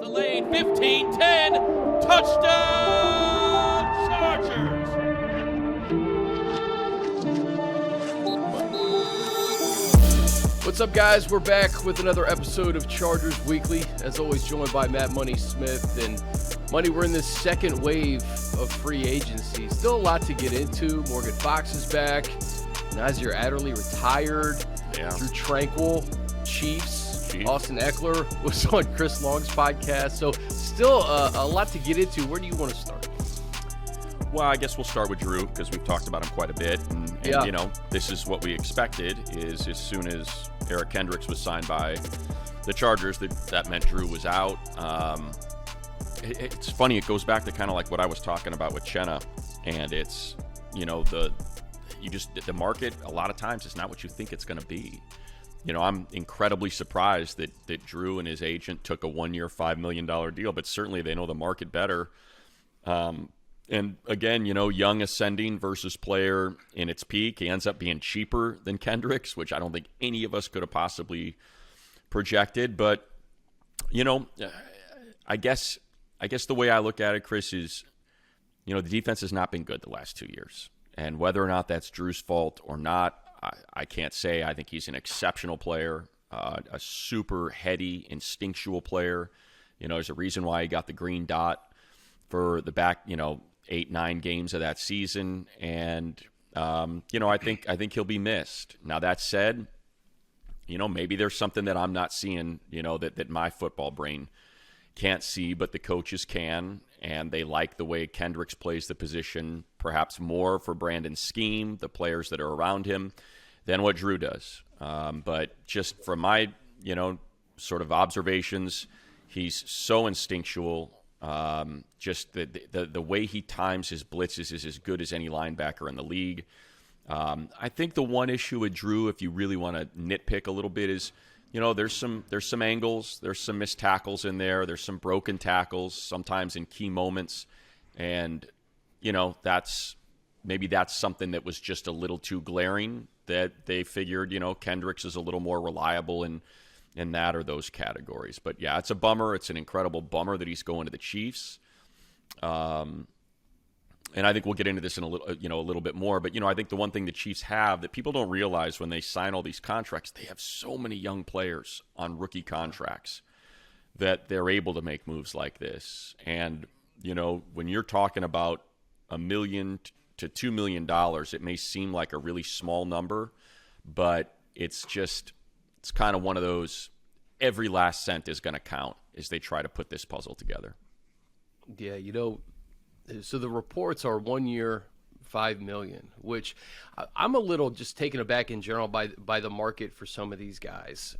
the lane. 15-10. Touchdown, Chargers. What's up, guys? We're back with another episode of Chargers Weekly. As always, joined by Matt Money Smith. And Money, we're in this second wave of free agency. Still a lot to get into. Morgan Fox is back. Nasir Adderley retired. Yeah. Drue Tranquill, Chiefs. Austin Ekeler was on Chris Long's podcast. So still a lot to get into. Where do you want to start? Well, I guess we'll start with Drue because we've talked about him quite a bit. And you know, this is what we expected is as soon as Eric Kendricks was signed by the Chargers, that meant Drue was out. It's funny. It goes back to kind of like what I was talking about with Chenna. And it's, you know, the market a lot of times is not what you think it's going to be. You know, I'm incredibly surprised that Drue and his agent took a 1-year, $5 million deal, but certainly they know the market better. And again, you know, young ascending versus player in its peak, he ends up being cheaper than Kendricks, which I don't think any of us could have possibly projected. But, you know, I guess the way I look at it, Chris, is, you know, the defense has not been good the last 2 years. And whether or not that's Drue's fault or not, I can't say. I think he's an exceptional player, a super heady, instinctual player. You know, there's a reason why he got the green dot for the back, you know, 8-9 games of that season. And, you know, I think he'll be missed. Now, that said, you know, maybe there's something that I'm not seeing, you know, that my football brain can't see, but the coaches can. And they like the way Kendricks plays the position, perhaps more for Brandon's scheme, the players that are around him, than what Drue does. But just from my, you know, sort of observations, he's so instinctual. Just the way he times his blitzes is as good as any linebacker in the league. I think the one issue with Drue, if you really want to nitpick a little bit, is, you know, there's some angles, there's some missed tackles in there, there's some broken tackles, sometimes in key moments, and, you know, that's something that was just a little too glaring, that they figured, you know, Kendricks is a little more reliable in that or those categories. But yeah, it's a bummer. It's an incredible bummer that he's going to the Chiefs. And I think we'll get into this in a little bit more. But, you know, I think the one thing the Chiefs have that people don't realize when they sign all these contracts, they have so many young players on rookie contracts that they're able to make moves like this. And, you know, when you're talking about $1 million to $2 million, it may seem like a really small number, but it's kind of one of those, every last cent is going to count as they try to put this puzzle together. Yeah, you know, so the reports are 1 year, $5 million, which I'm a little just taken aback in general by the market for some of these guys,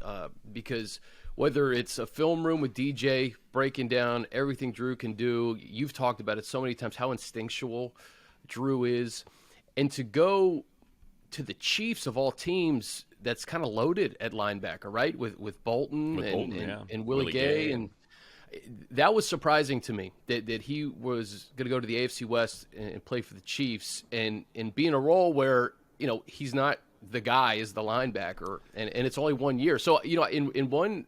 because whether it's a film room with DJ breaking down everything Drue can do, you've talked about it so many times, how instinctual Drue is, and to go to the Chiefs of all teams, that's kind of loaded at linebacker, right? With Bolton and Willie Gay. And that was surprising to me that he was going to go to the AFC West and play for the Chiefs and be in a role where, you know, he's not the guy as the linebacker, and it's only 1 year. So, you know,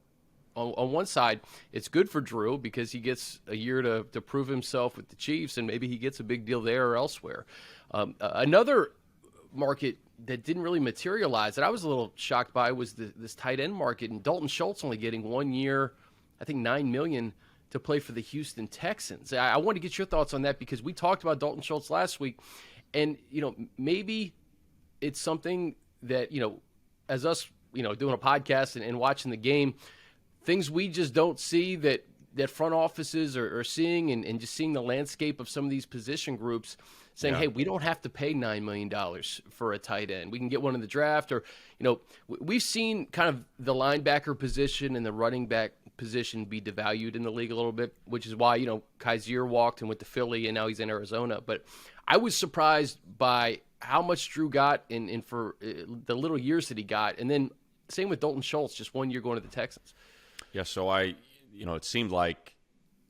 on one side, it's good for Drue because he gets a year to prove himself with the Chiefs, and maybe he gets a big deal there or elsewhere. Another market that didn't really materialize that I was a little shocked by was this tight end market, and Dalton Schultz only getting 1 year, I think $9 million to play for the Houston Texans. I want to get your thoughts on that because we talked about Dalton Schultz last week, and, you know, maybe it's something that, you know, as us, you know, doing a podcast and watching the game, things we just don't see that front offices are seeing, and just seeing the landscape of some of these position groups saying, hey, we don't have to pay $9 million for a tight end. We can get one in the draft. Or, you know, we've seen kind of the linebacker position and the running back position be devalued in the league a little bit, which is why, you know, Kaiser walked and went to Philly, and now he's in Arizona. But I was surprised by how much Drue got in for the little years that he got. And then same with Dalton Schultz, just 1 year going to the Texans. Yeah, so it seemed like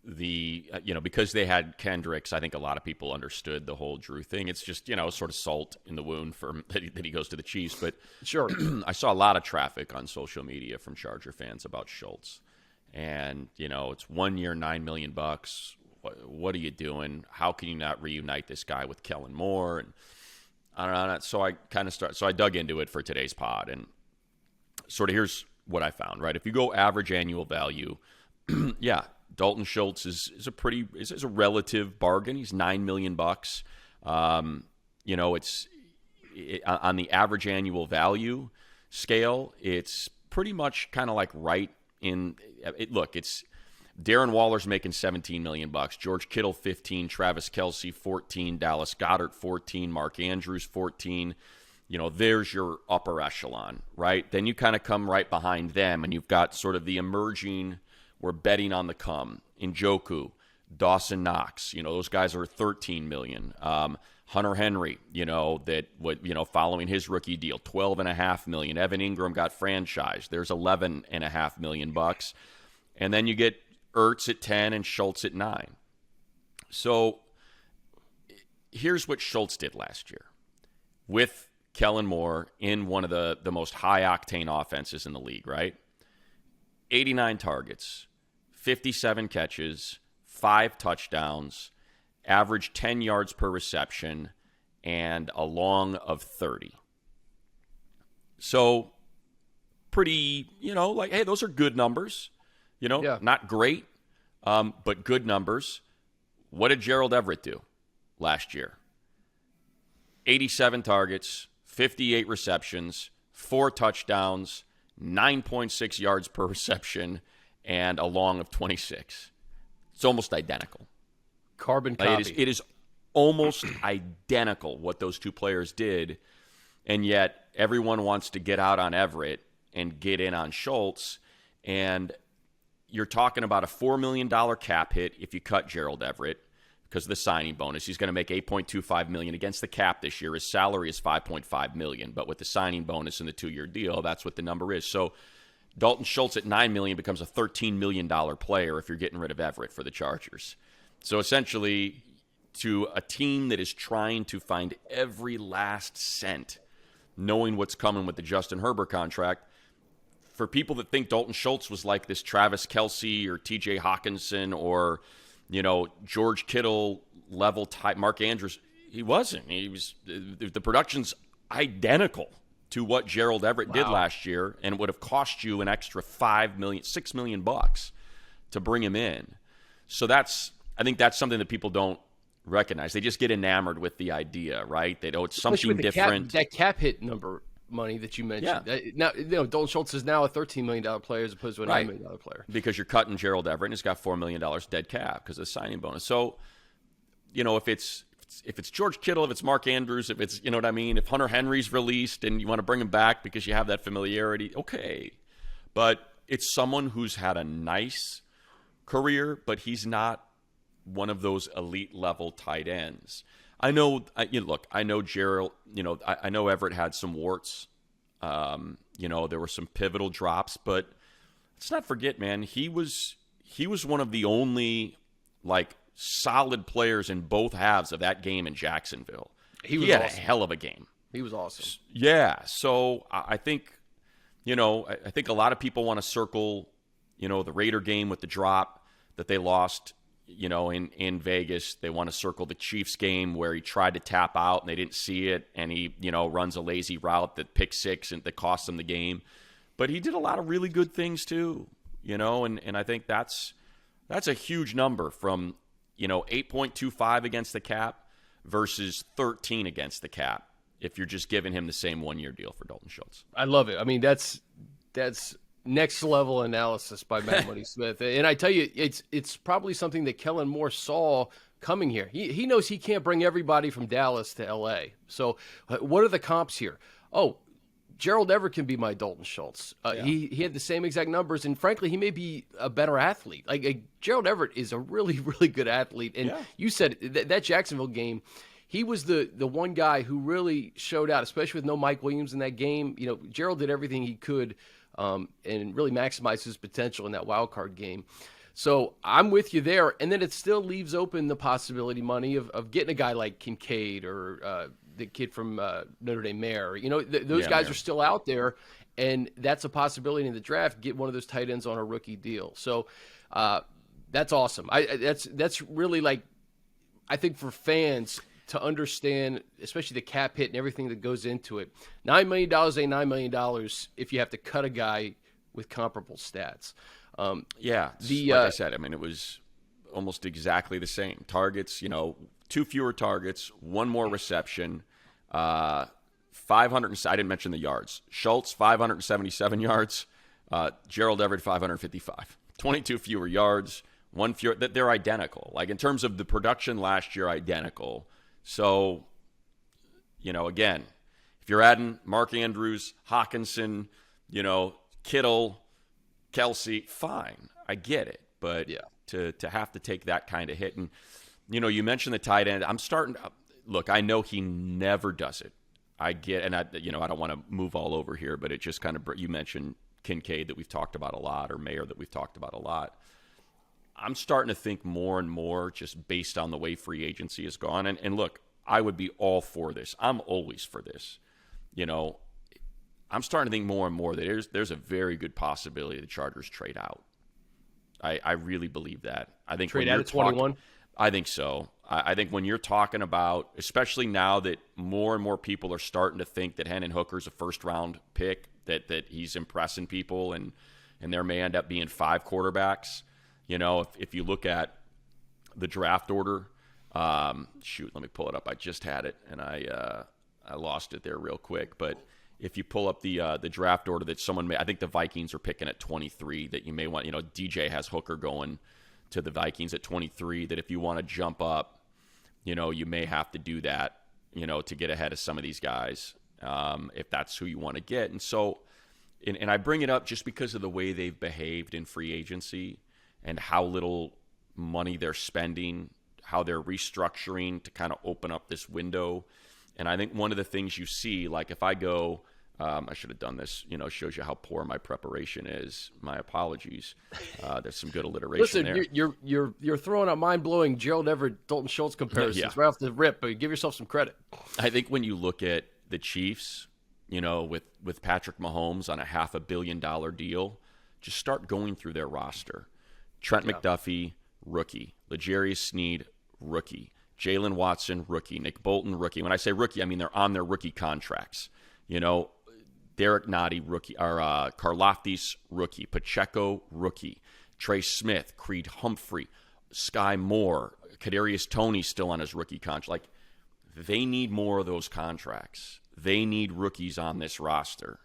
because they had Kendricks, I think a lot of people understood the whole Drue thing. It's just, sort of salt in the wound for that he goes to the Chiefs. But sure, I saw a lot of traffic on social media from Charger fans about Schultz. And, it's 1 year, $9 million. What are you doing? How can you not reunite this guy with Kellen Moore? And I don't know. So I dug into it for today's pod, and sort of here's what I found, right? If you go average annual value, yeah, Dalton Schultz is a relative bargain. He's $9 million. It's on the average annual value scale, it's pretty much kind of like right in it. Look, it's Darren Waller's making $17 million. George Kittle 15, Travis Kelce 14, Dallas Goedert 14, Mark Andrews 14. There's your upper echelon, right? Then you kind of come right behind them, and you've got sort of the emerging, we're betting on the come. Njoku, Dawson Knox, those guys are $13 million. Hunter Henry, following his rookie deal, $12.5 million. Evan Ingram got franchised. There's $11.5 million. And then you get Ertz at 10 and Schultz at 9. So here's what Schultz did last year with Kellen Moore in one of the most high-octane offenses in the league, right? 89 targets, 57 catches, 5 touchdowns, average 10 yards per reception, and a long of 30. So pretty, hey, those are good numbers. Not great, but good numbers. What did Gerald Everett do last year? 87 targets, 58 receptions, 4 touchdowns, 9.6 yards per reception, and a long of 26. It's almost identical. Carbon copy. It is almost identical what those two players did, and yet everyone wants to get out on Everett and get in on Schultz, and you're talking about a $4 million cap hit if you cut Gerald Everett because of the signing bonus. He's going to make $8.25 million against the cap this year. His salary is $5.5 million, but with the signing bonus and the 2-year deal, that's what the number is. So Dalton Schultz at $9 million becomes a $13 million player if you're getting rid of Everett for the Chargers. So essentially, to a team that is trying to find every last cent, knowing what's coming with the Justin Herbert contract, for people that think Dalton Schultz was like this Travis Kelce or TJ Hawkinson or, George Kittle level type Mark Andrews, he wasn't. The production's identical to what Gerald Everett did last year, and it would have cost you an extra $6 million to bring him in. So I think that's something that people don't recognize. They just get enamored with the idea, right? They know it's something different. That cap hit number money that you mentioned. Yeah. Now, Dalton Schultz is now a $13 million player as opposed to a $9 million player. Because you're cutting Gerald Everett, and he's got $4 million dead cap because of the signing bonus. So, if it's George Kittle, if it's Mark Andrews, if it's, if Hunter Henry's released and you want to bring him back because you have that familiarity, okay. But it's someone who's had a nice career, but he's not one of those elite level tight ends. I know Gerald, I know Everett had some warts. There were some pivotal drops, but let's not forget, man, he was one of the only solid players in both halves of that game in Jacksonville. He had awesome. A hell of a game. He was awesome. Yeah. So I think, I think a lot of people want to circle, the Raider game with the drop that they lost, in Vegas. They want to circle the Chiefs game where he tried to tap out and they didn't see it, and he, runs a lazy route that pick six and that cost them the game. But he did a lot of really good things too, and I think that's a huge number from, 8.25 against the cap versus 13 against the cap if you're just giving him the same 1-year deal for Dalton Schultz. I love it. I mean, that's next level analysis by Matt Money Smith. And I tell you, it's probably something that Kellen Moore saw coming here. He knows he can't bring everybody from Dallas to LA. So what are the comps here? Oh, Gerald Everett can be my Dalton Schultz. He had the same exact numbers, and frankly, he may be a better athlete. Gerald Everett is a really, really good athlete. And you said that Jacksonville game, he was the one guy who really showed out, especially with no Mike Williams in that game. Gerald did everything he could and really maximize his potential in that wild card game. So I'm with you there. And then it still leaves open the possibility, Money, of getting a guy like Kincaid or the kid from Notre Dame Mare. Those guys are still out there. and that's a possibility in the draft. Get one of those tight ends on a rookie deal. So that's awesome. That's really like, I think for fans to understand, especially the cap hit and everything that goes into it. $9 million ain't $9 million if you have to cut a guy with comparable stats. Like I said, I mean, it was almost exactly the same. Targets, 2 fewer targets, 1 more reception, 500. I didn't mention the yards. Schultz, 577 yards. Gerald Everett, 555. 22 fewer yards, 1 fewer. They're identical. Like in terms of the production last year, identical. So, again, if you're adding Mark Andrews, Hawkinson, Kittle, Kelsey, fine. I get it. But to have to take that kind of hit. And, you mentioned the tight end. I'm starting to – look, I know he never does it. I get – and, I don't want to move all over here, but it just kind of – you mentioned Kincaid that we've talked about a lot, or Mayer that we've talked about a lot. I'm starting to think more and more just based on the way free agency has gone. And look, I would be all for this. I'm always for this. I'm starting to think more and more that there's a very good possibility the Chargers trade out. I really believe that. I think trade out at 21? I think so. I think when you're talking about, especially now that more and more people are starting to think that Hendon Hooker's a first-round pick, that he's impressing people, and there may end up being 5 quarterbacks. If you look at the draft order, let me pull it up. I just had it, and I lost it there real quick. But if you pull up the draft order that someone may, I think the Vikings are picking at 23, that you may want, DJ has Hooker going to the Vikings at 23, that if you want to jump up, you may have to do that, to get ahead of some of these guys, if that's who you want to get. And so, and I bring it up just because of the way they've behaved in free agency and how little money they're spending, how they're restructuring to kind of open up this window. And I think one of the things you see, like if I go, I should have done this, shows you how poor my preparation is. My apologies. There's some good alliteration there. Listen, you're throwing out mind-blowing Gerald Everett, Dalton Schultz comparisons right off the rip, but give yourself some credit. I think when you look at the Chiefs, with Patrick Mahomes on a $500 million deal, just start going through their roster. Trent McDuffie, rookie. L'Jarius Sneed, rookie. Jalen Watson, rookie. Nick Bolton, rookie. When I say rookie, I mean they're on their rookie contracts. Derek Nottie, rookie. Or Karlaftis, rookie. Pacheco, rookie. Trey Smith, Creed Humphrey, Sky Moore, Kadarius Toney still on his rookie contract. Like, they need more of those contracts. They need rookies on this roster.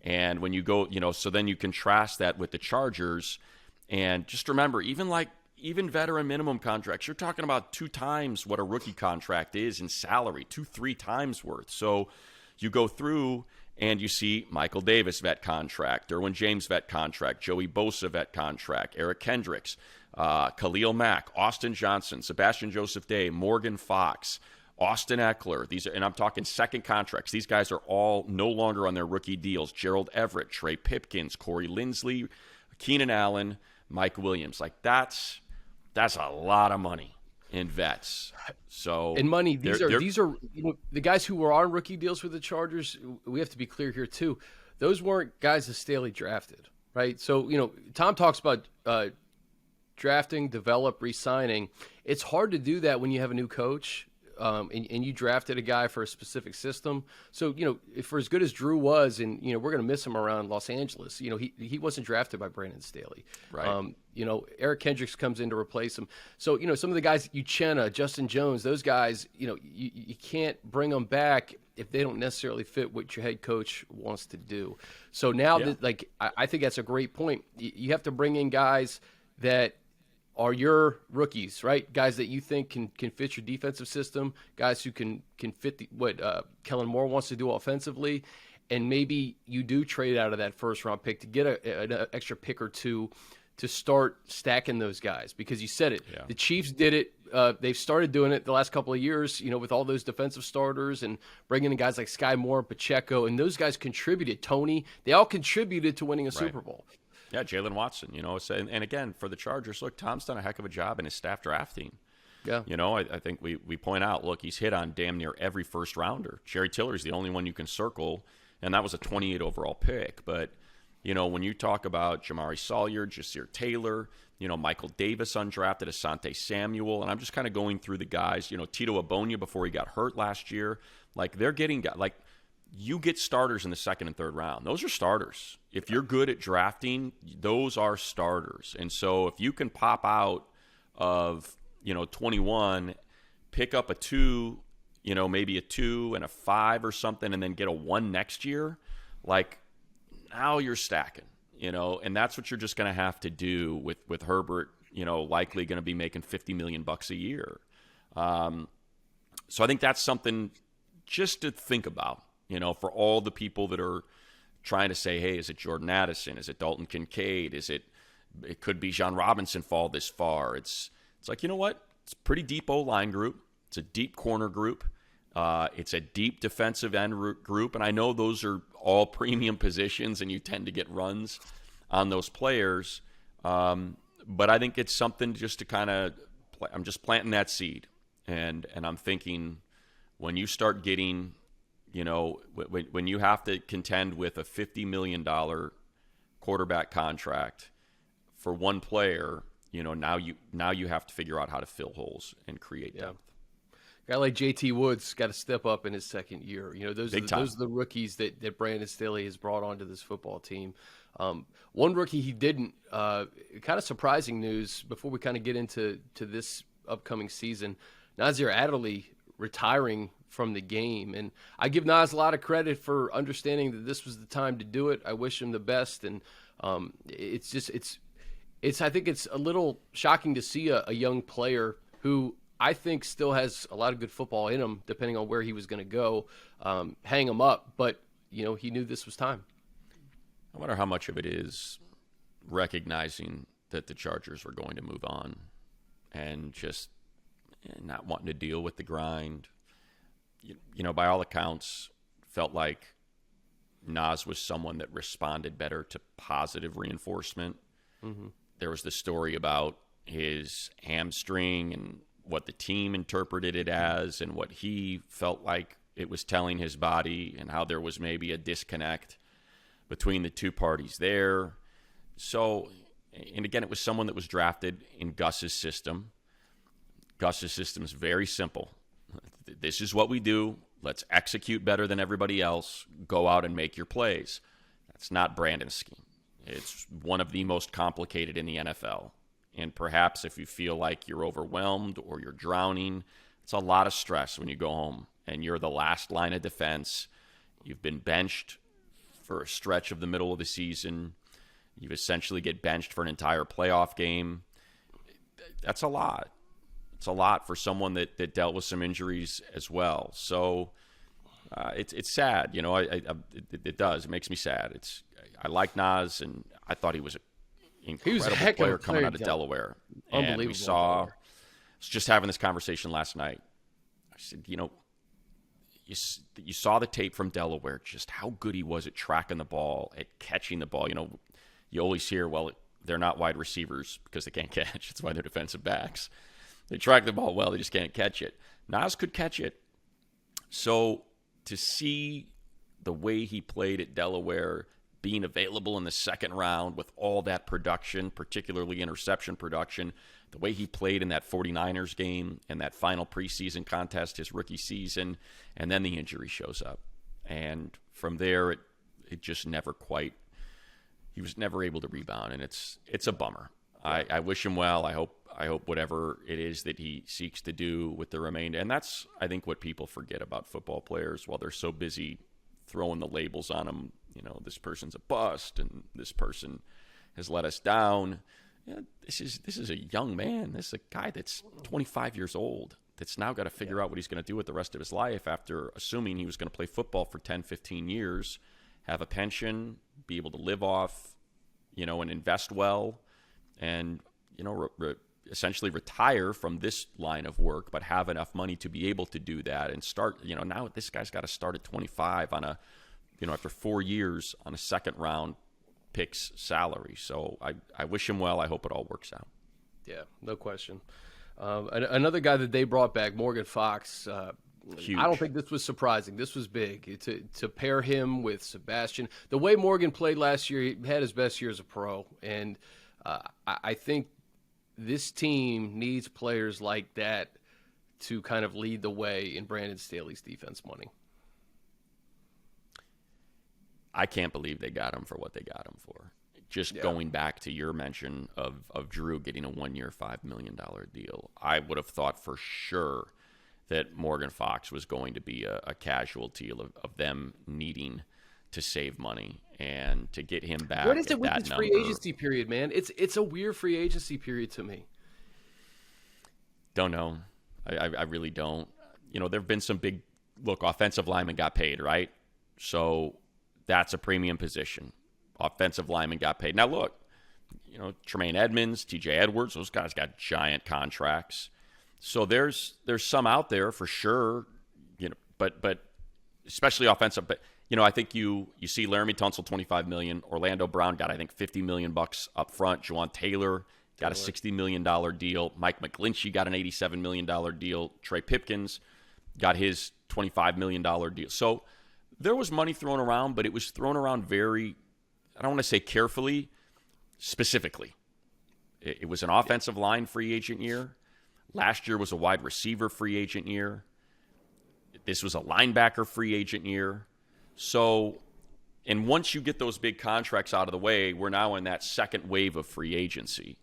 And when you go, so then you contrast that with the Chargers. And just remember, even veteran minimum contracts, you're talking about 2 times what a rookie contract is in salary, 2-3 times worth. So you go through and you see Michael Davis vet contract, Derwin James vet contract, Joey Bosa vet contract, Eric Kendricks, Khalil Mack, Austin Johnson, Sebastian Joseph Day, Morgan Fox, Austin Ekeler. And I'm talking second contracts. These guys are all no longer on their rookie deals. Gerald Everett, Trey Pipkins, Corey Linsley, Keenan Allen, Mike Williams. Like, that's a lot of money in vets. So and money. These are the guys who were on rookie deals with the Chargers. We have to be clear here too. Those weren't guys that Staley drafted, right? So Tom talks about drafting, develop, re-signing. It's hard to do that when you have a new coach. And you drafted a guy for a specific system. So, for as good as Drue was, and, we're going to miss him around Los Angeles, he wasn't drafted by Brandon Staley. Right. Eric Kendricks comes in to replace him. So, some of the guys, Uchenna, Justin Jones, those guys, you can't bring them back if they don't necessarily fit what your head coach wants to do. So now, I think that's a great point. You have to bring in guys that are your rookies, right? Guys that you think can fit your defensive system, guys who can fit what Kellen Moore wants to do offensively, and maybe you do trade out of that first-round pick to get an extra pick or two to start stacking those guys. Because you said it, The Chiefs did it. They've started doing it the last couple of years, with all those defensive starters and bringing in guys like Sky Moore and Pacheco, and those guys contributed. Tony, they all contributed to winning a Super Bowl. Yeah, Jalen Watson, and again, for the Chargers, look, Tom's done a heck of a job in his staff drafting. Yeah. I think we point out, look, he's hit on damn near every first rounder. Jerry Tiller's the only one you can circle and that was a 28 overall pick. But, when you talk about Jamari Sawyer, Nasir Taylor, Michael Davis undrafted, Asante Samuel, and I'm just kind of going through the guys, Tito Abonia before he got hurt last year. Like, they're getting – like, you get starters in the second and third round. Those are starters. If you're good at drafting, those are starters. And so if you can pop out of, 21, pick up a 2, maybe a 2 and a 5 or something, and then get a 1 next year, like, now you're stacking, and that's what you're just going to have to do with Herbert, likely going to be making $50 million a year. So I think that's something just to think about, for all the people that are trying to say, hey, is it Jordan Addison? Is it Dalton Kincaid? It could be John Robinson fall this far. It's like, you know what? It's a pretty deep O-line group. It's a deep corner group. It's a deep defensive end group. And I know those are all premium positions and you tend to get runs on those players. But I think it's something just to kind of, I'm just planting that seed. And I'm thinking when you start getting, when you have to contend with a $50 million quarterback contract for one player, now you have to figure out how to fill holes and create depth. A guy like J.T. Woods got to step up in his second year. Those are the rookies that Brandon Staley has brought onto this football team. One rookie he didn't, kind of surprising news before we kind of get into this upcoming season, Nasir Adderley retiring from the game. And I give Nas a lot of credit for understanding that this was the time to do it. I wish him the best. And I think it's a little shocking to see a young player who I think still has a lot of good football in him, depending on where he was going to go, hang him up. But, he knew this was time. I wonder how much of it is recognizing that the Chargers were going to move on and just not wanting to deal with the grind. By all accounts, felt like Nas was someone that responded better to positive reinforcement. Mm-hmm. There was the story about his hamstring and what the team interpreted it as and what he felt like it was telling his body and how there was maybe a disconnect between the two parties there. So, and again, it was someone that was drafted in Gus's system. Gus's system is very simple. This is what we do. Let's execute better than everybody else. Go out and make your plays. That's not Brandon's scheme. It's one of the most complicated in the NFL. And perhaps if you feel like you're overwhelmed or you're drowning, it's a lot of stress when you go home and you're the last line of defense. You've been benched for a stretch of the middle of the season. You essentially get benched for an entire playoff game. That's a lot. It's a lot for someone that dealt with some injuries as well. So it's sad. It does. It makes me sad. I like Nas, and I thought he was incredible player coming out of Delaware. Unbelievable. And I was just having this conversation last night. I said, you saw the tape from Delaware, just how good he was at tracking the ball, at catching the ball. You always hear, well, they're not wide receivers because they can't catch. That's why they're defensive backs. They track the ball well, they just can't catch it. Nas could catch it. So to see the way he played at Delaware, being available in the second round with all that production, particularly interception production, the way he played in that 49ers game and that final preseason contest, his rookie season, and then the injury shows up. And from there, it just never quite, he was never able to rebound, and it's a bummer. I wish him well. I hope whatever it is that he seeks to do with the remainder, and that's, I think, what people forget about football players while they're so busy throwing the labels on them. This person's a bust, and this person has let us down. This is a young man. This is a guy that's 25 years old that's now got to figure out what he's going to do with the rest of his life after assuming he was going to play football for 10, 15 years, have a pension, be able to live off, and invest well, and, essentially retire from this line of work, but have enough money to be able to do that and start, now this guy's got to start at 25 on a, after 4 years on a second round picks salary. So I wish him well. I hope it all works out. Yeah, no question. Another guy that they brought back, Morgan Fox, Huge. I don't think this was surprising. This was big to pair him with Sebastian. The way Morgan played last year, he had his best year as a pro, and I think this team needs players like that to kind of lead the way in Brandon Staley's defense money. I can't believe they got him for what they got him for. Just going back to your mention of Drue getting a 1-year, $5 million deal, I would have thought for sure that Morgan Fox was going to be a casualty of them needing to save money and to get him back. What is it at with that this number. free agency period, man? It's a weird free agency period to me. Don't know. I really don't. You know, there have been some big offensive linemen got paid, right? So that's a premium position. Offensive linemen got paid. Now look, you know, Tremaine Edmonds, TJ Edwards, those guys got giant contracts. So there's some out there for sure, you know, but especially offensive. But you know, I think you see Laramie Tunsil $25 million, Orlando Brown got I think $50 million up front. Juwan Taylor got a $60 million deal. Mike McGlinchey got an $87 million deal. Trey Pipkins got his $25 million deal. So there was money thrown around, but it was thrown around very, I don't want to say carefully, specifically. It was an offensive line free agent year. Last year was a wide receiver free agent year. This was a linebacker free agent year. So, and once you get those big contracts out of the way, we're now in that second wave of free agency.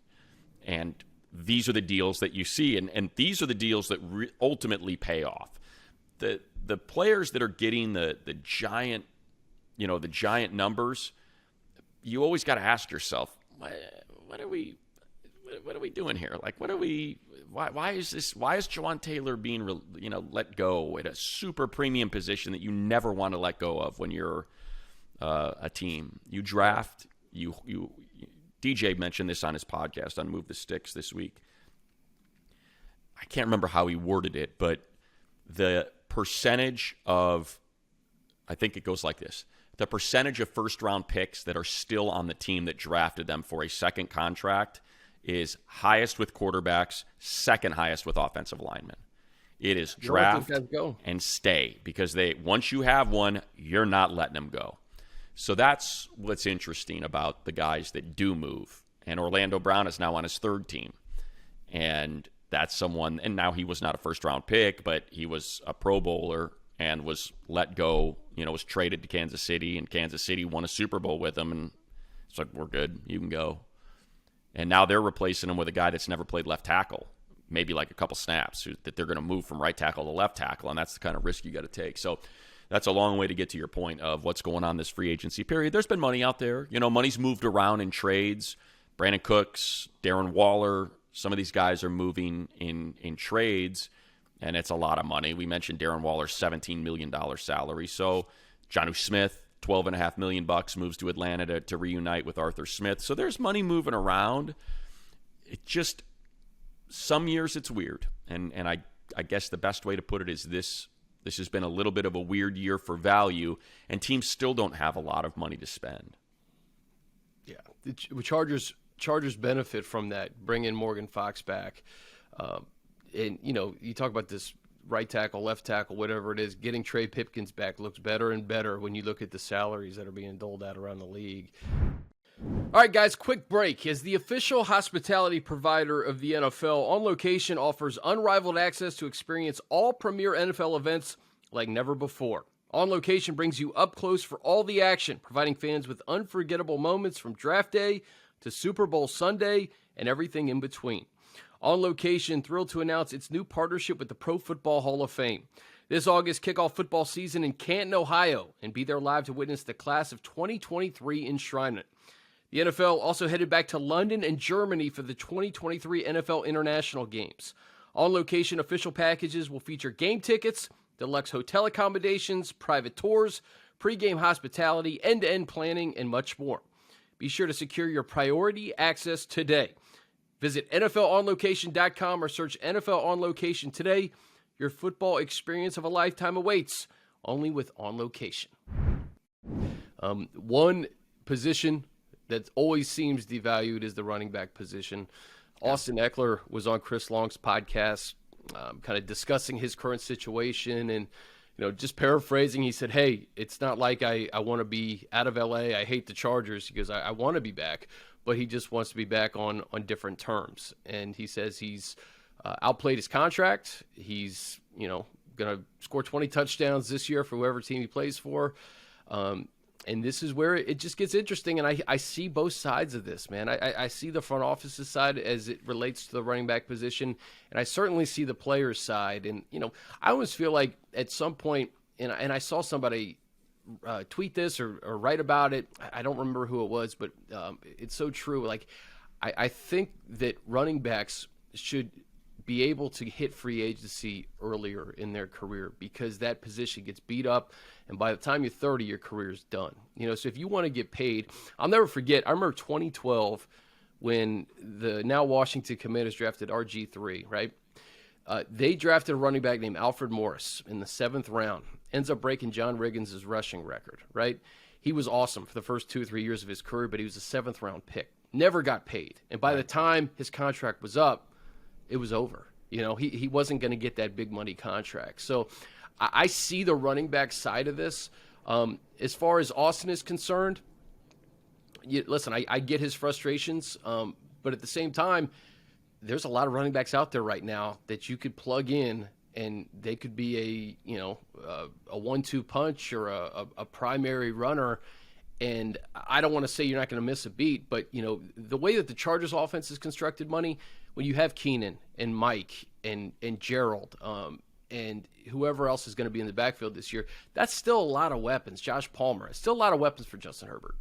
And these are the deals that you see, and these are the deals that ultimately pay off. The players that are getting the giant, you know, the giant numbers, you always got to ask yourself, what are we doing here? Like, why is Juwan Taylor being, let go at a super premium position that you never want to let go of when you're a team? You draft, DJ mentioned this on his podcast on Move the Sticks this week. I can't remember how he worded it, but the percentage of, I think it goes like this, the percentage of first-round picks that are still on the team that drafted them for a second contract is highest with quarterbacks, second highest with offensive linemen. It is draft and stay, because once you have one, you're not letting them go. So that's what's interesting about the guys that do move. And Orlando Brown is now on his third team. And that's someone, and now he was not a first-round pick, but he was a Pro Bowler and was let go, was traded to Kansas City, and Kansas City won a Super Bowl with him, and it's like, we're good, you can go. And now they're replacing him with a guy that's never played left tackle, maybe like a couple snaps, that they're going to move from right tackle to left tackle, and that's the kind of risk you got to take. So that's a long way to get to your point of what's going on this free agency period. There's been money out there. Money's moved around in trades. Brandon Cooks, Darren Waller, some of these guys are moving in trades, and it's a lot of money. We mentioned Darren Waller's $17 million salary. So Jonnu Smith, $12.5 million moves to Atlanta to reunite with Arthur Smith. So there's money moving around. It just, some years it's weird. And I guess the best way to put it is this has been a little bit of a weird year for value, and teams still don't have a lot of money to spend. Yeah, the Chargers benefit from that, bring in Morgan Fox back. And, you talk about this right tackle, left tackle, whatever it is, getting Trey Pipkins back looks better and better when you look at the salaries that are being doled out around the league. All right, guys, quick break. As the official hospitality provider of the NFL, On Location offers unrivaled access to experience all premier NFL events like never before. On Location brings you up close for all the action, providing fans with unforgettable moments from draft day to Super Bowl Sunday and everything in between. On Location, thrilled to announce its new partnership with the Pro Football Hall of Fame. This August, kick off football season in Canton, Ohio, and be there live to witness the class of 2023 enshrinement. The NFL also headed back to London and Germany for the 2023 NFL International Games. On Location official packages will feature game tickets, deluxe hotel accommodations, private tours, pregame hospitality, end-to-end planning, and much more. Be sure to secure your priority access today. Visit NFLOnLocation.com or search NFL On Location today. Your football experience of a lifetime awaits, only with On Location. One position that always seems devalued is the running back position. Austin Ekeler was on Chris Long's podcast kind of discussing his current situation and, just paraphrasing, he said, hey, it's not like I want to be out of LA. I hate the Chargers. He goes, I want to be back, but he just wants to be back on different terms. And he says he's outplayed his contract. He's, going to score 20 touchdowns this year for whoever team he plays for. And this is where it just gets interesting. And I see both sides of this, man. I see the front office's side as it relates to the running back position. And I certainly see the player's side. And, I always feel like at some point, and I saw somebody tweet this or write about it. I don't remember who it was, but it's so true. Like, I think that running backs should be able to hit free agency earlier in their career because that position gets beat up, and by the time you're 30, your career's done. So if you want to get paid, I'll never forget, I remember 2012 when the now Washington Commanders drafted RG3, right? They drafted a running back named Alfred Morris in the 7th round, ends up breaking John Riggins' rushing record, right? He was awesome for the first 2 or 3 years of his career, but he was a 7th round pick, never got paid. And by the time his contract was up, it was over. He wasn't going to get that big money contract. So I see the running back side of this. As far as Austin is concerned, listen, I get his frustrations, but at the same time, there's a lot of running backs out there right now that you could plug in, and they could be a 1-2 punch or a primary runner. And I don't want to say you're not going to miss a beat, but the way that the Chargers offense is constructed, Money, when you have Keenan and Mike and Gerald and whoever else is going to be in the backfield this year, that's still a lot of weapons. Josh Palmer, it's still a lot of weapons for Justin Herbert.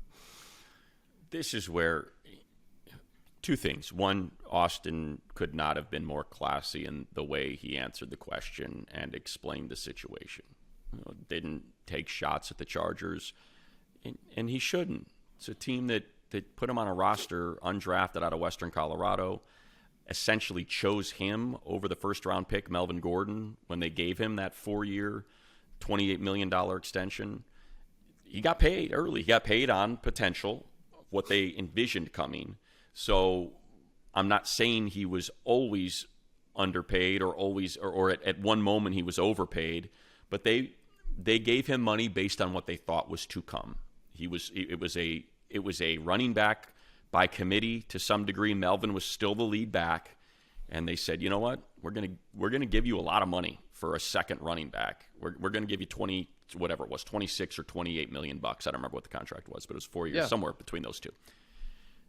This is where two things. One, Austin could not have been more classy in the way he answered the question and explained the situation. Didn't take shots at the Chargers, and he shouldn't. It's a team that put him on a roster, undrafted out of Western Colorado, essentially chose him over the first-round pick, Melvin Gordon, when they gave him that 4-year, $28 million extension. He got paid early. He got paid on potential, what they envisioned coming. So I'm not saying he was always underpaid or at one moment he was overpaid, but they gave him money based on what they thought was to come. It was a running back by committee to some degree. Melvin was still the lead back, and they said, you know what, we're gonna give you a lot of money for a second running back. We're gonna give you 26 or 28 million bucks. I don't remember what the contract was, but it was 4 years, somewhere between those two.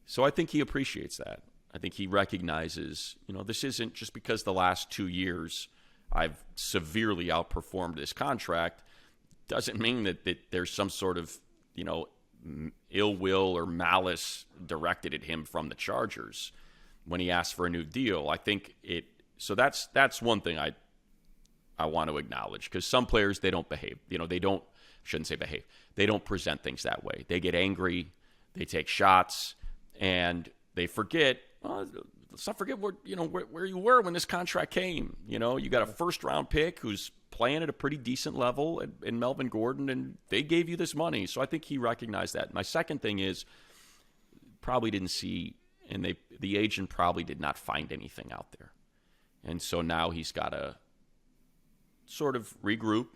So I think he appreciates that. I think he recognizes, this isn't just because the last 2 years I've severely outperformed this contract, doesn't mean that there's some sort of, ill will or malice directed at him from the Chargers when he asked for a new deal. I think so that's one thing I want to acknowledge, because some players, they don't behave. They don't present things that way. They get angry, they take shots, and they forget. Let's not forget where you were when this contract came. You got a first-round pick who's playing at a pretty decent level in Melvin Gordon, and they gave you this money. So I think he recognized that. My second thing is, probably didn't see, and the agent probably did not find anything out there. And so now he's got to sort of regroup,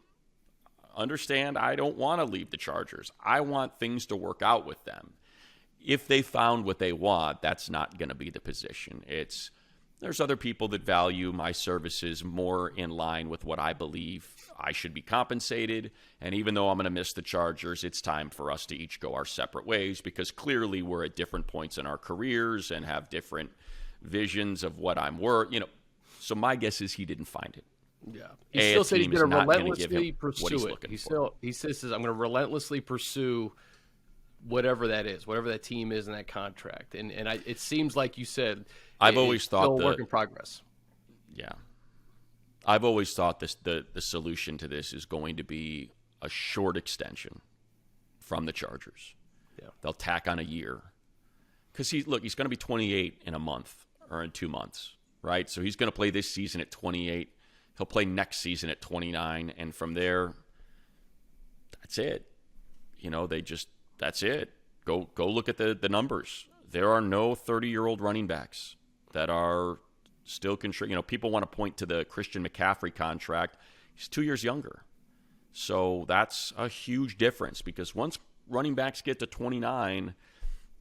understand, I don't want to leave the Chargers. I want things to work out with them. If they found what they want, that's not going to be the position. There's other people that value my services more in line with what I believe I should be compensated. And even though I'm going to miss the Chargers, it's time for us to each go our separate ways, because clearly we're at different points in our careers and have different visions of what I'm worth. So my guess is he didn't find it. Yeah. He still said he's going to relentlessly pursue it. He says, I'm going to relentlessly pursue whatever that is, whatever that team is in that contract. And it seems like you said, I've always thought still work in progress. Yeah. I've always thought the solution to this is going to be a short extension from the Chargers. Yeah. They'll tack on a year. Because he's going to be 28 in a month or in 2 months, right? So he's going to play this season at 28. He'll play next season at 29. And from there, that's it. That's it. Go look at the numbers. There are no 30-year-old running backs that are still contribute. You know, people want to point to the Christian McCaffrey contract. He's 2 years younger. So that's a huge difference, because once running backs get to 29,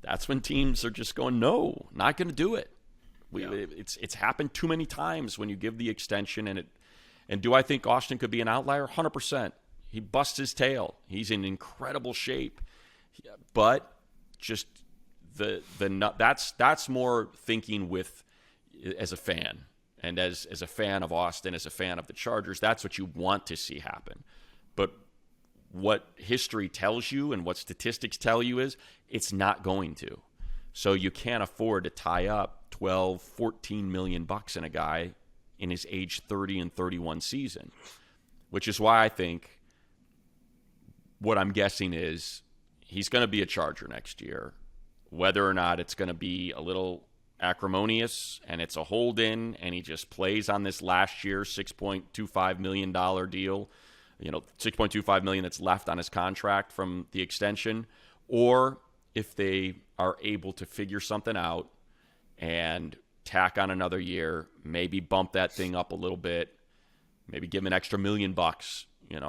that's when teams are just going, no, not going to do it. It's happened too many times when you give the extension. And do I think Austin could be an outlier? 100%. He busts his tail. He's in incredible shape. But just that's more thinking with as a fan. And as a fan of Austin, as a fan of the Chargers, that's what you want to see happen. But what history tells you and what statistics tell you is it's not going to. So you can't afford to tie up 12, 14 million bucks in a guy in his age 30 and 31 season, which is why I think what I'm guessing is he's going to be a Charger next year. Whether or not it's going to be a little acrimonious and it's a hold-in and he just plays on this last year $6.25 million deal, $6.25 million that's left on his contract from the extension, or if they are able to figure something out and tack on another year, maybe bump that thing up a little bit, maybe give him an extra $1 million,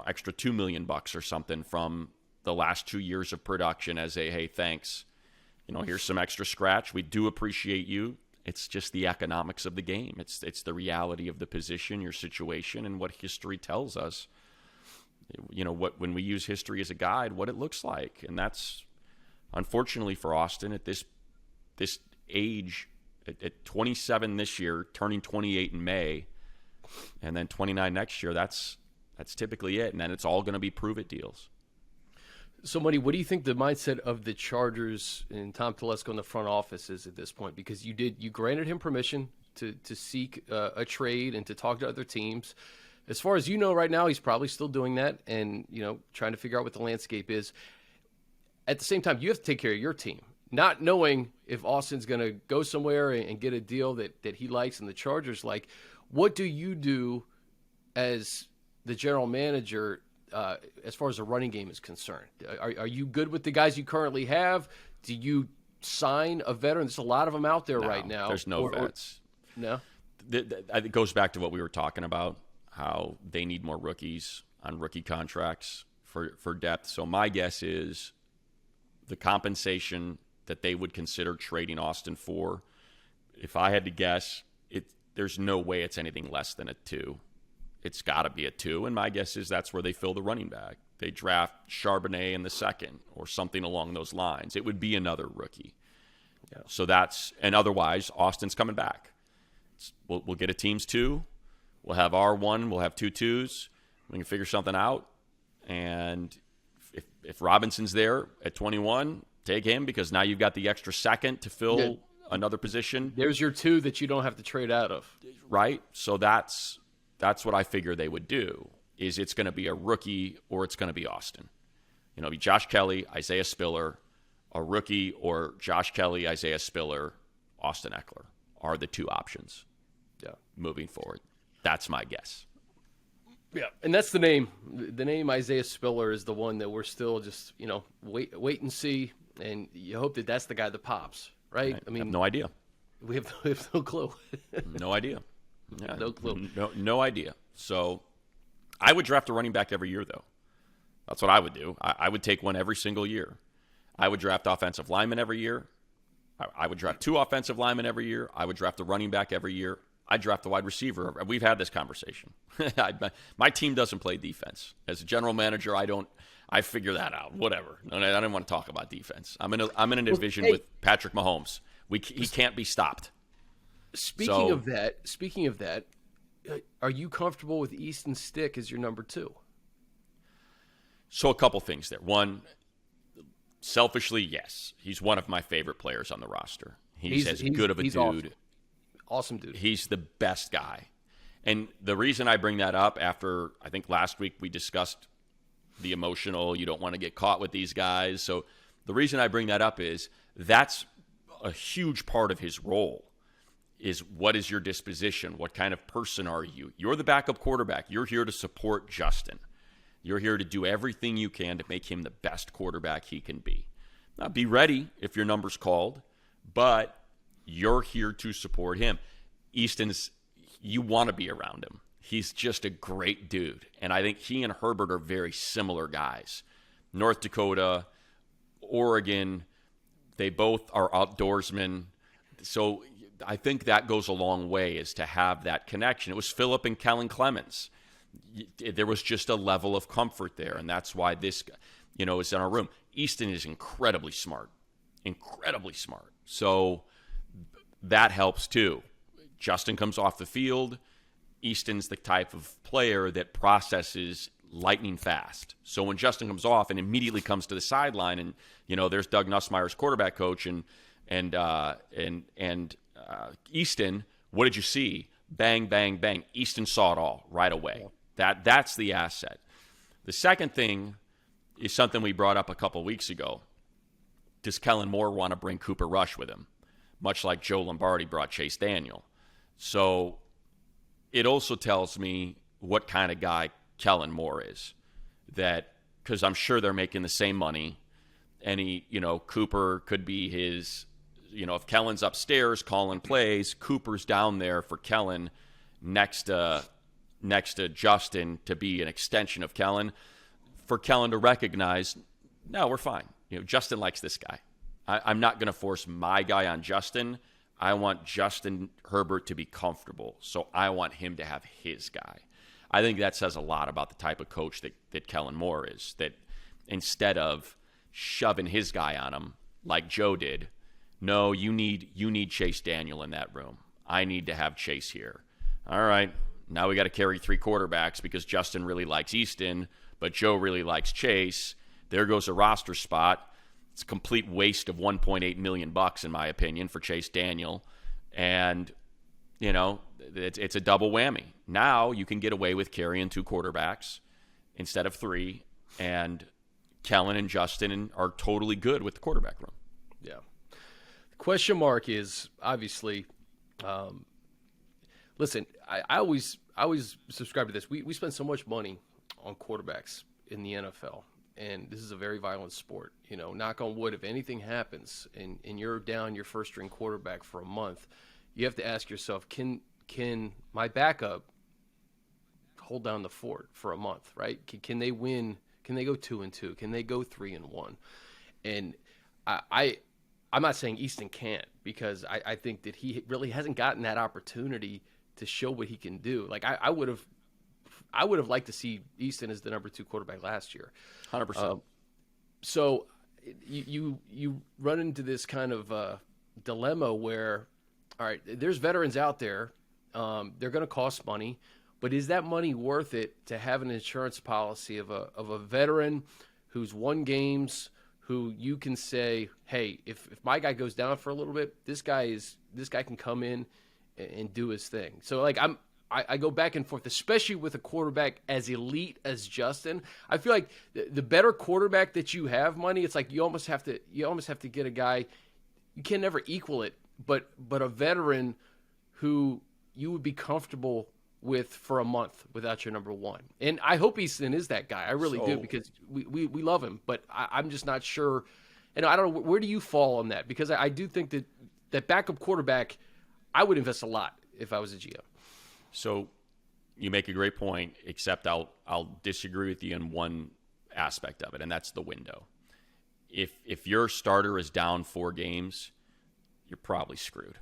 extra $2 million or something from the last 2 years of production as a, hey, thanks. Here's some extra scratch. We do appreciate you. It's just the economics of the game. It's the reality of the position, your situation, and what history tells us. When we use history as a guide, what it looks like. And that's, unfortunately for Austin, at this age, at 27 this year, turning 28 in May, and then 29 next year, that's typically it. And then it's all going to be prove-it deals. So, Money, what do you think the mindset of the Chargers and Tom Telesco in the front office is at this point? Because you granted him permission to seek a trade and to talk to other teams. As far as you know right now, he's probably still doing that and, trying to figure out what the landscape is. At the same time, you have to take care of your team, not knowing if Austin's going to go somewhere and get a deal that he likes and the Chargers like. What do you do as the general manager as far as the running game is concerned? Are you good with the guys you currently have? Do you sign a veteran? There's a lot of them out there right now. There's no vets. No? It goes back to what we were talking about, how they need more rookies on rookie contracts for depth. So my guess is the compensation that they would consider trading Austin for, if I had to guess, there's no way it's anything less than a 2. It's got to be a 2, and my guess is that's where they fill the running back. They draft Charbonnet in the second or something along those lines. It would be another rookie. Yeah. So and otherwise, Austin's coming back. We'll get a team's 2. We'll have our 1. We'll have 2 2s. We can figure something out. And if Robinson's there at 21, take him, because now you've got the extra second to fill another position. There's your 2 that you don't have to trade out of. Right? So that's what I figure they would do, is it's going to be a rookie or it's going to be Austin. It'll be Josh Kelly, Isaiah Spiller, a rookie, or Josh Kelly, Isaiah Spiller, Austin Ekeler are the 2 options moving forward. That's my guess. Yeah, and that's the name. The name Isaiah Spiller is the one that we're still just, wait and see, and you hope that that's the guy that pops, right? I have no idea. We have no clue. No idea. Yeah, no clue. No idea. So I would draft a running back every year, though. That's what I would do. I would take one every single year. I would draft offensive linemen every year. I would draft 2 offensive linemen every year. I would draft a running back every year. I'd draft a wide receiver. We've had this conversation. My team doesn't play defense. As a general manager, I figure that out. Whatever. I don't want to talk about defense. I'm in a division with Patrick Mahomes. He can't be stopped. Speaking of that, are you comfortable with Easton Stick as your number 2? So a couple things there. One, selfishly, yes. He's one of my favorite players on the roster. He's as good of a dude. Awesome dude. He's the best guy. And the reason I bring that up, after I think last week we discussed the emotional, you don't want to get caught with these guys. So the reason I bring that up is that's a huge part of his role, is what is your disposition? What kind of person are you? You're the backup quarterback. You're here to support Justin. You're here to do everything you can to make him the best quarterback he can be. Now, be ready if your number's called, but you're here to support him. Easton's you want to be around him. He's just a great dude. And I think he and Herbert are very similar guys. North Dakota, Oregon, they both are outdoorsmen. So I think that goes a long way, is to have that connection. It was Phillip and Kellen Clemens. There was just a level of comfort there, and that's why this, is in our room. Easton is incredibly smart. So that helps too. Justin comes off the field. Easton's the type of player that processes lightning fast. So when Justin comes off and immediately comes to the sideline, and there's Doug Nussmeier's quarterback coach, and Easton, what did you see? Bang, bang, bang. Easton saw it all right away. That's the asset. The second thing is something we brought up a couple weeks ago. Does Kellen Moore want to bring Cooper Rush with him? Much like Joe Lombardi brought Chase Daniel. So it also tells me what kind of guy Kellen Moore is. That, because I'm sure they're making the same money. And Cooper could be his, if Kellen's upstairs calling plays, Cooper's down there for Kellen next to Justin to be an extension of Kellen. For Kellen to recognize, no, we're fine. Justin likes this guy. I'm not going to force my guy on Justin. I want Justin Herbert to be comfortable, so I want him to have his guy. I think that says a lot about the type of coach that Kellen Moore is, that instead of shoving his guy on him like Joe did, no, you need Chase Daniel in that room. I need to have Chase here. All right, now we got to carry 3 quarterbacks because Justin really likes Easton, but Joe really likes Chase. There goes a roster spot. It's a complete waste of $1.8 million, in my opinion, for Chase Daniel. And, it's a double whammy. Now you can get away with carrying 2 quarterbacks instead of 3. And Kellen and Justin are totally good with the quarterback room. Yeah. The question mark is obviously, listen, I always subscribe to this. We spend so much money on quarterbacks in the NFL. And this is a very violent sport. Knock on wood, if anything happens and you're down your first-string quarterback for a month, you have to ask yourself, can my backup hold down the fort for a month, right? Can they win? Can they go 2-2? Can they go 3-1? And I'm not saying Easton can't, because I think that he really hasn't gotten that opportunity to show what he can do. Like I would have liked to see Easton as the number 2 quarterback last year. 100%. So you run into this kind of dilemma where, all right, there's veterans out there. They're going to cost money, but is that money worth it to have an insurance policy of a veteran who's won games, who you can say, hey, if my guy goes down for a little bit, this guy can come in and do his thing. So like I go back and forth, especially with a quarterback as elite as Justin. I feel like the better quarterback that you have, Money, it's like you almost have to get a guy. You can never equal it, but a veteran who you would be comfortable with for a month without your number 1. And I hope Easton is that guy. I really do, because we love him, but I'm just not sure. And I don't know, where do you fall on that? Because I do think that backup quarterback, I would invest a lot if I was a GM. So you make a great point, except I'll disagree with you in one aspect of it, and that's the window. If your starter is down 4 games, you're probably screwed.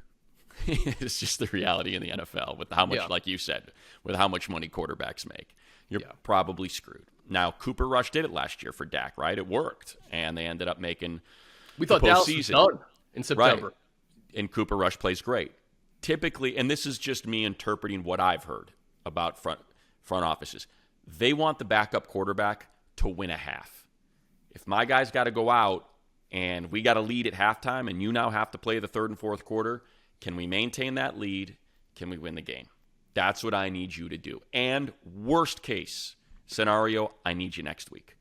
It's just the reality in the NFL with how much, like you said, with how much money quarterbacks make. You're probably screwed. Now, Cooper Rush did it last year for Dak, right? It worked, and they ended up making we thought Dallas was done in September. Right. And Cooper Rush plays great. Typically, and this is just me interpreting what I've heard about front offices, they want the backup quarterback to win a half. If my guy's got to go out and we got a lead at halftime and you now have to play the 3rd and 4th quarter, can we maintain that lead? Can we win the game? That's what I need you to do. And worst case scenario, I need you next week.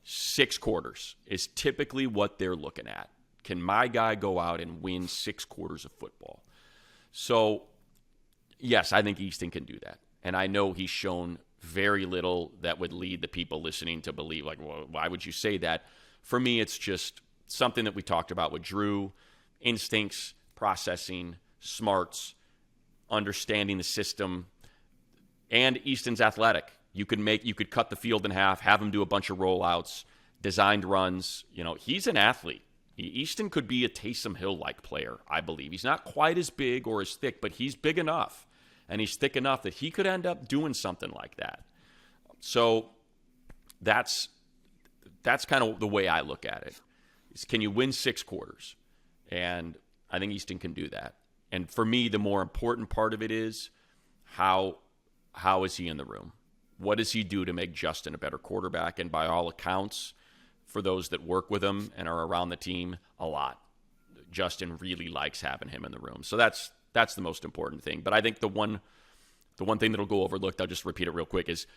6 quarters is typically what they're looking at. Can my guy go out and win 6 quarters of football? So, yes, I think Easton can do that. And I know he's shown very little that would lead the people listening to believe, like, well, why would you say that? For me, it's just something that we talked about with Drue, instincts, processing, smarts. understanding the system, and Easton's athletic. You could cut the field in half, have him do a bunch of rollouts, designed runs. He's an athlete. Easton could be a Taysom Hill-like player, I believe. He's not quite as big or as thick, but he's big enough, and he's thick enough that he could end up doing something like that. So that's kind of the way I look at it. Can you win 6 quarters? And I think Easton can do that. And for me, the more important part of it is how is he in the room? What does he do to make Justin a better quarterback? And by all accounts, for those that work with him and are around the team, a lot. Justin really likes having him in the room. So that's the most important thing. But I think the one thing that'll go overlooked, I'll just repeat it real quick, is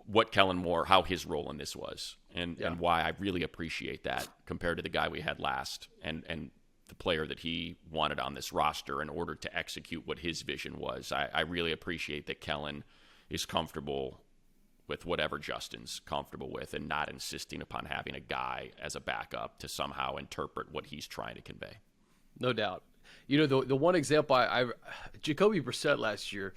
what Kellen Moore, how his role in this was, and why I really appreciate that compared to the guy we had last and the player that he wanted on this roster in order to execute what his vision was. I really appreciate that Kellen is comfortable with whatever Justin's comfortable with and not insisting upon having a guy as a backup to somehow interpret what he's trying to convey. No doubt. The one example Jacoby Brissett last year,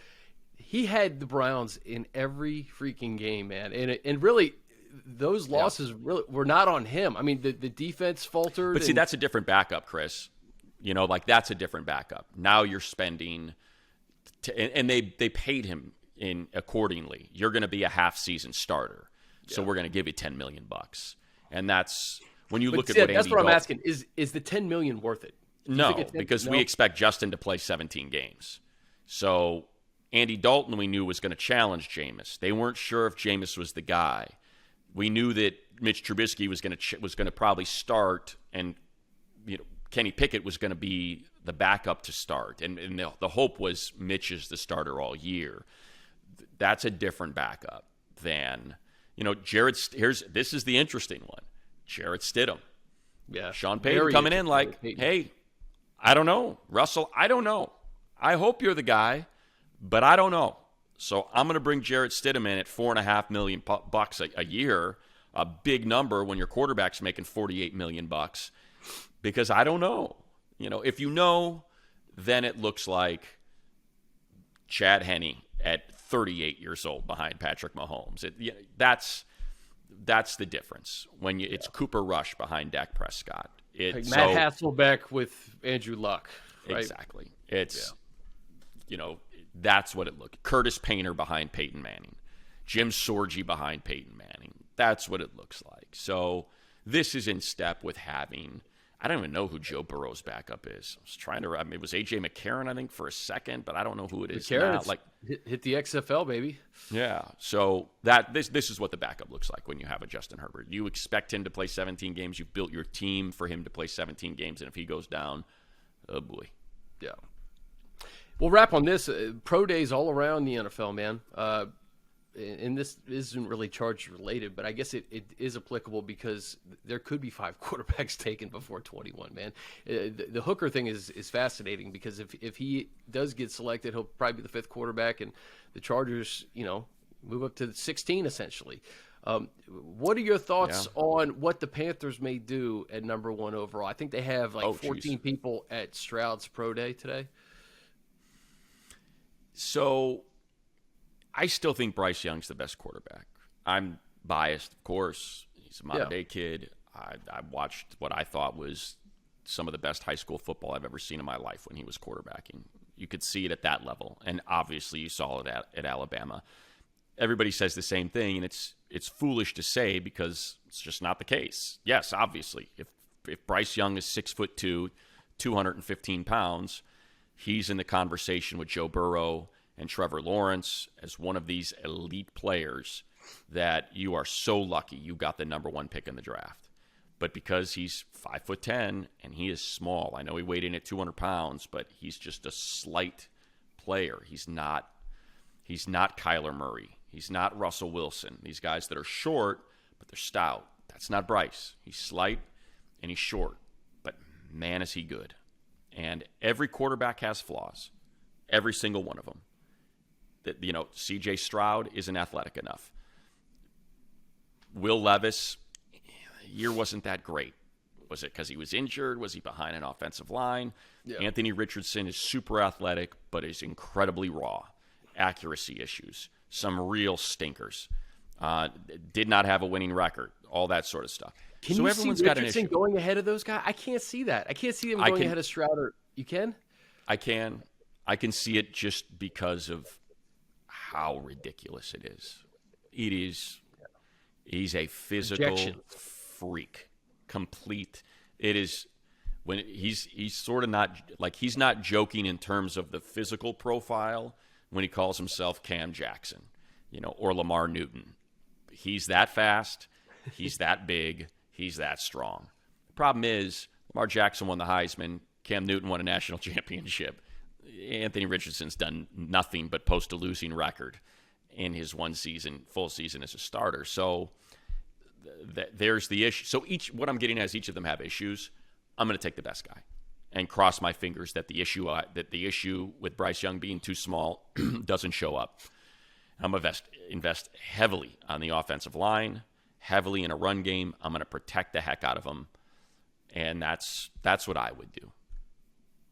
he had the Browns in every freaking game, man. And really, those losses really were not on him. I mean, the defense faltered. But see, that's a different backup, Chris. That's a different backup. Now you're spending, and they paid him in accordingly. You're going to be a half-season starter, so we're going to give you $10 million. And that's when you look at what that's Andy what I'm Dalton, asking. Is the $10 million worth it? No, because we expect Justin to play 17 games. So Andy Dalton, we knew, was going to challenge Jameis. They weren't sure if Jameis was the guy. We knew that Mitch Trubisky was going to probably start, and Kenny Pickett was going to be the backup to start. And the hope was Mitch is the starter all year. That's a different backup than Jarrett. This is the interesting one. Jarrett Stidham. Yeah, Sean Payton coming in like, hey, I don't know, Russell. I don't know. I hope you're the guy, but I don't know. So I'm going to bring Jarrett Stidham in at $4.5 million bucks a year, a big number when your quarterback's making $48 million bucks, because I don't know. If you know, then it looks like Chad Henne at 38 years old behind Patrick Mahomes. That's the difference when it's Cooper Rush behind Dak Prescott. Like Matt Hasselbeck with Andrew Luck. Right? Exactly. It's that's what it looked. Curtis Painter behind Peyton Manning. Jim Sorgi behind Peyton Manning. That's what it looks like. So this is in step with having. I don't even know who Joe Burrow's backup is. I was trying to. It was A.J. McCarron, I think, for a second, but I don't know who it is now. Hit the XFL, baby. Yeah. So this is what the backup looks like when you have a Justin Herbert. You expect him to play 17 games. You've built your team for him to play 17 games, and if he goes down, oh boy. Yeah. We'll wrap on this. Pro days all around the NFL, man. And this isn't really charge related, but I guess it is applicable because there could be 5 quarterbacks taken before 21, man. The Hooker thing is fascinating because if he does get selected, he'll probably be the 5th quarterback, and the Chargers, move up to 16 essentially. What are your thoughts on what the Panthers may do at number 1 overall? I think they have 14 people at Stroud's Pro Day today. So I still think Bryce Young's the best quarterback. I'm biased, of course. He's a modern-day kid. I watched what I thought was some of the best high school football I've ever seen in my life when he was quarterbacking. You could see it at that level, and obviously you saw it at Alabama. Everybody says the same thing, and it's foolish to say because it's just not the case. Yes, obviously, if Bryce Young is 6'2", 215 pounds, he's in the conversation with Joe Burrow and Trevor Lawrence as one of these elite players that you are so lucky you got the number 1 pick in the draft. But because he's 5'10" and he is small, I know he weighed in at 200 pounds, but he's just a slight player. He's not Kyler Murray. He's not Russell Wilson. These guys that are short, but they're stout. That's not Bryce. He's slight and he's short, but man, is he good. And every quarterback has flaws, every single one of them. C.J. Stroud isn't athletic enough. Will Levis, year wasn't that great. Was it because he was injured? Was he behind an offensive line? Yeah. Anthony Richardson is super athletic, but is incredibly raw. Accuracy issues, some real stinkers. Did not have a winning record, all that sort of stuff. Can so you everyone's see got Richardson an issue. going ahead of those guys? I can't see that. I can't see him going ahead of Stroud. You can? I can. I can see it just because of how ridiculous it is. It is. He's a physical freak. Complete. It is when he's sort of not like he's not joking in terms of the physical profile when he calls himself Cam Jackson, or Lamar Newton. He's that fast. He's that big. He's that strong. The problem is Lamar Jackson won the Heisman. Cam Newton won a national championship. Anthony Richardson's done nothing but post a losing record in his full season as a starter. So there's the issue. So what I'm getting at is each of them have issues. I'm going to take the best guy and cross my fingers that the issue with Bryce Young being too small doesn't show up. I'm going to invest heavily on the offensive line, heavily in a run game. I'm going to protect the heck out of them, and that's what I would do.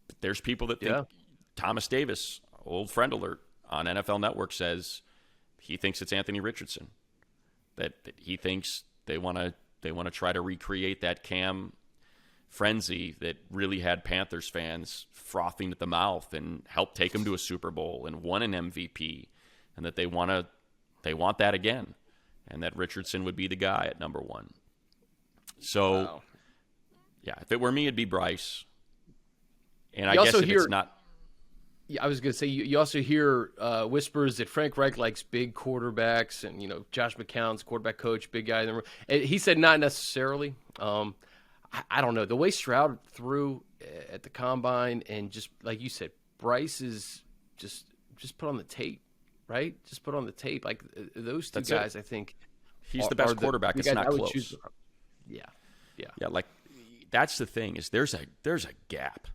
But there's people that think Thomas Davis, old friend alert, on NFL Network says he thinks it's Anthony Richardson. That he thinks they want to try to recreate that Cam frenzy that really had Panthers fans frothing at the mouth and helped take them to a Super Bowl and won an MVP, and that they want that again, and that Richardson would be the guy at number one. So, yeah, if it were me, it'd be Bryce. And I guess if it's not. Yeah, I was going to say, you also hear whispers that Frank Reich likes big quarterbacks, and Josh McCown's quarterback coach, big guy. And he said not necessarily. I don't know. The way Stroud threw at the combine, and just like you said, Bryce is just put on the tape, right? Just put on the tape. Like those two guys, I think he's the best quarterback. It's not close. Yeah. Like that's the thing is there's a gap.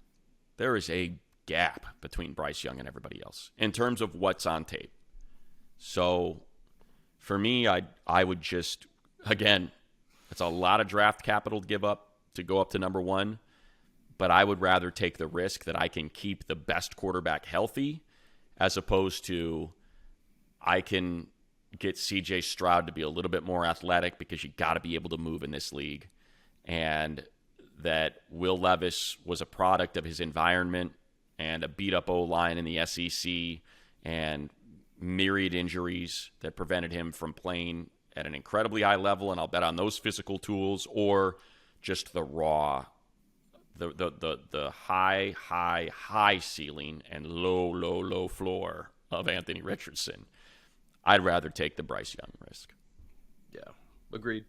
There is a gap between Bryce Young and everybody else in terms of what's on tape. So for me, I would just, again, it's a lot of draft capital to give up to go up to number one, but I would rather take the risk that I can keep the best quarterback healthy as opposed to I can get CJ Stroud to be a little bit more athletic because you got to be able to move in this league, and that Will Levis was a product of his environment and a beat-up O-line in the SEC and myriad injuries that prevented him from playing at an incredibly high level, and I'll bet on those physical tools, or just the raw, the high ceiling and low floor of Anthony Richardson. I'd rather take the Bryce Young risk. Yeah, agreed.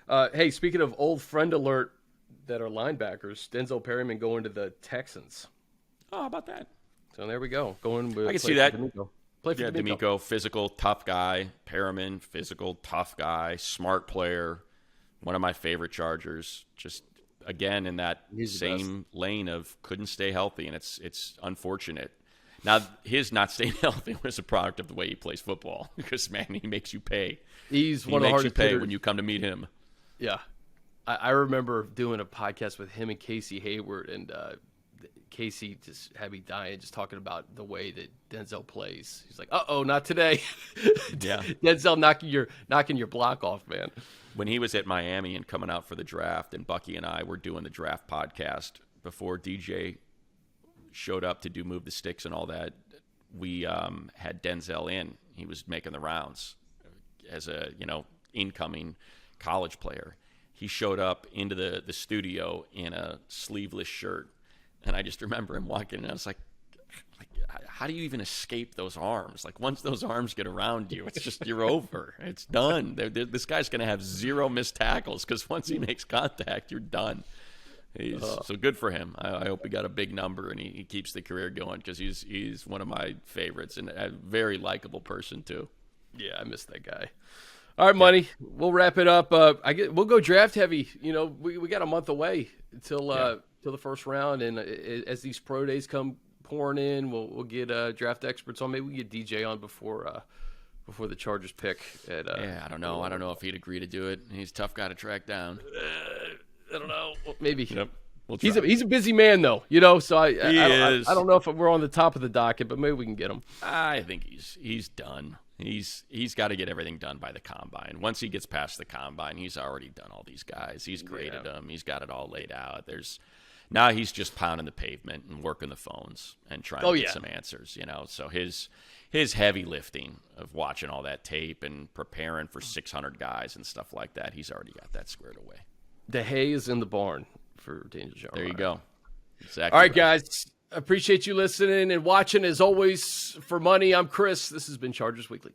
Hey, speaking of old friend alert that are linebackers, Denzel Perryman going to the Texans. Oh, how about that? So there we go. I can see that. Play for D'Amico, physical, tough guy. Perriman, physical, tough guy. Smart player. One of my favorite Chargers. Just, again, in that same lane of couldn't stay healthy, and it's unfortunate. Now, his not staying healthy was a product of the way he plays football because, man, he makes you pay. He one of the hardest pay when you come to meet him. Yeah. I remember doing a podcast with him and Casey Hayward, and Casey just had me dying just talking about the way that Denzel plays. He's like, "Uh-oh, not today." Yeah. Denzel knocking your block off, man. When he was at Miami and coming out for the draft, and Bucky and I were doing the draft podcast before DJ showed up to do Move the Sticks and all that, we had Denzel in. He was making the rounds as a incoming college player. He showed up into the studio in a sleeveless shirt. And I just remember him walking in, and I was like, how do you even escape those arms? Like, once those arms get around you, it's just, you're over. It's done. This guy's going to have zero missed tackles because once he makes contact, you're done. So good for him. I hope he got a big number and he keeps the career going because he's one of my favorites and a very likable person, too. Yeah, I miss that guy. All right, Money. We'll wrap it up. We'll go draft heavy. We got a month away until the first round, and as these pro days come pouring in, we'll get draft experts on. Maybe we get DJ on before the Chargers pick. I don't know. I don't know if he'd agree to do it. He's a tough guy to track down. I don't know. Maybe. Yep. We'll He's a busy man, though, so I don't know if we're on the top of the docket, but maybe we can get him. I think he's done. He's got to get everything done by the combine. Once he gets past the combine, he's already done all these guys. He's graded them. He's got it all laid out. Now he's just pounding the pavement and working the phones and trying to get some answers, So his heavy lifting of watching all that tape and preparing for 600 guys and stuff like that, he's already got that squared away. The hay is in the barn for Daniel Jones. There you go. Exactly. All right, guys. Appreciate you listening and watching. As always, for money, I'm Chris. This has been Chargers Weekly.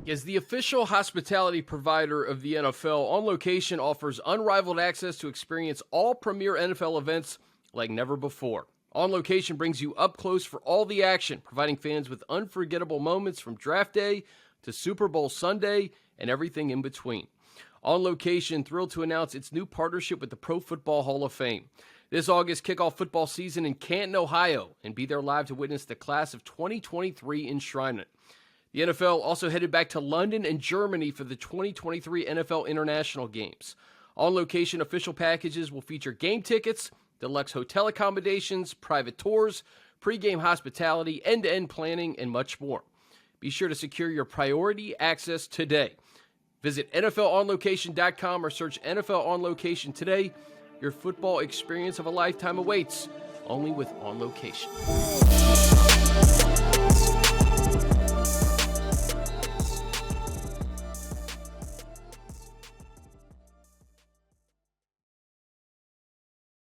As the official hospitality provider of the NFL, On Location offers unrivaled access to experience all premier NFL events like never before. On Location brings you up close for all the action, providing fans with unforgettable moments from Draft Day to Super Bowl Sunday and everything in between. On Location, thrilled to announce its new partnership with the Pro Football Hall of Fame. This August, kick off football season in Canton, Ohio, and be there live to witness the class of 2023 enshrinement. The NFL also headed back to London and Germany for the 2023 NFL International Games. On Location official packages will feature game tickets, deluxe hotel accommodations, private tours, pregame hospitality, end-to-end planning, and much more. Be sure to secure your priority access today. Visit NFLOnLocation.com or search NFL On Location today. Your football experience of a lifetime awaits, only with On Location.